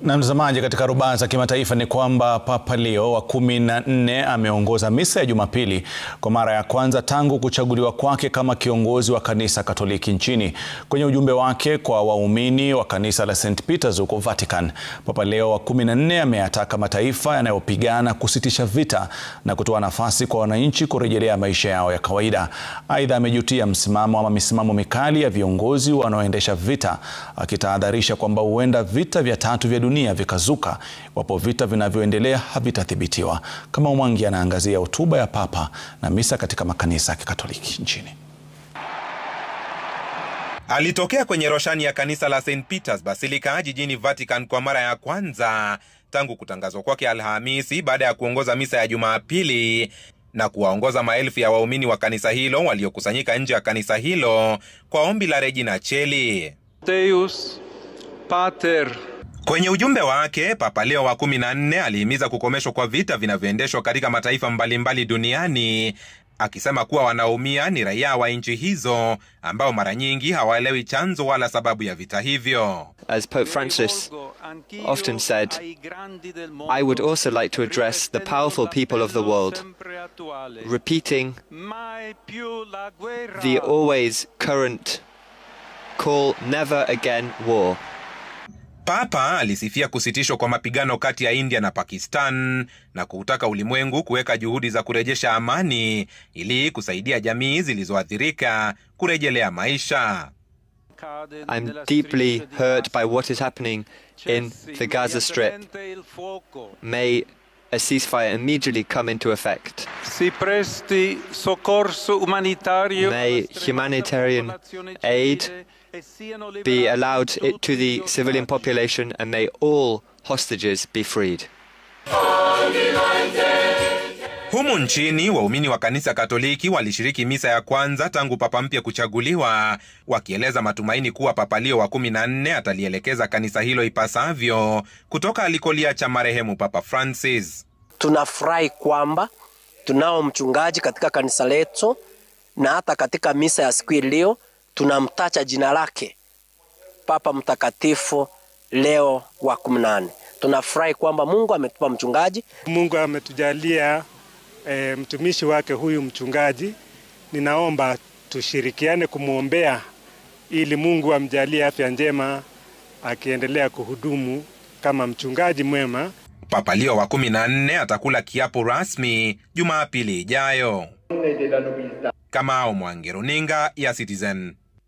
Na mtazamaji, katika rubaa za kimataifa ni kwamba Papa Leo wa 14 ameongoza misa ya Jumapili kwa mara ya kwanza tangu kuchaguliwa kwake kama kiongozi wa kanisa Katoliki nchini. Kwenye ujumbe wake kwa waumini wa kanisa la St. Peter's huko Vatican, Papa Leo wa 14 ameyataka mataifa yanayopigana kusitisha vita na kutoa nafasi kwa wananchi kurejelea maisha yao ya kawaida. Aidha, amejutia misimamo mikali ya viongozi wanaoendesha vita, akitahadharisha kwamba huenda vita vya tatu vya dunia vikazuka iwapo vita vinavyoendelea havitathibitiwa. Kama Mwangi anaangazia hotuba ya Papa na misa katika makanisa ya Kikatoliki nchini. Alitokea kwenye roshani ya kanisa la St. Peter's Basilica jijini Vatican kwa mara ya kwanza tangu kutangazwa kwake Alhamisi baada ya kuongoza misa ya Jumapili na kuwaongoza maelfu ya waumini wa kanisa hilo waliokusanyika nje ya kanisa hilo kwa ombi la Regina Coeli. Deus Pater. Kwenye ujumbe wake, Papa Leo wa 14 alihimiza kukomeshwa kwa vita vinavyoendeshwa katika mataifa mbalimbali duniani, akisema kuwa wanaumia ni raia wa nchi hizo ambao mara nyingi hawaelewi chanzo wala sababu ya vita hivyo. As Pope Francis often said, I would also like to address the powerful people of the world, repeating the always current call, never again war. Papa alisifia kusitishwa kwa mapigano kati ya India na Pakistan na kutaka ulimwengu kuweka juhudi za kurejesha amani ili kusaidia jamii zilizoathirika kurejelea maisha. I'm deeply hurt by what is happening in the Gaza Strip. May a ceasefire immediately come into effect. May humanitarian aid be allowed to the civilian population, and may all hostages be freed. Humu nchini, waumini wa kanisa Katoliki walishiriki misa ya kwanza tangu papa mpya kuchaguliwa, wakieleza matumaini kuwa Papa Leo wa 14 atalielekeza kanisa hilo ipasavyo kutoka alikoliacha marehemu Papa Francis. Tunafurahi kwamba tunao mchungaji katika kanisa letu, na hata katika misa ya siku leo tunamtacha jina lake, Papa Mtakatifu Leo wa 14. Tunafurahi kwamba Mungu ametupa mchungaji. Mungu ametujalia mtumishi wake huyu mchungaji. Ninaomba tushirikiane kumuombea ili Mungu amjalie afya njema akiendelea kuhudumu kama mchungaji mwema. Papa Leo wa 14 atakula kiapo rasmi Jumapili ijayo. Kama Mwangi, runinga ya Citizen.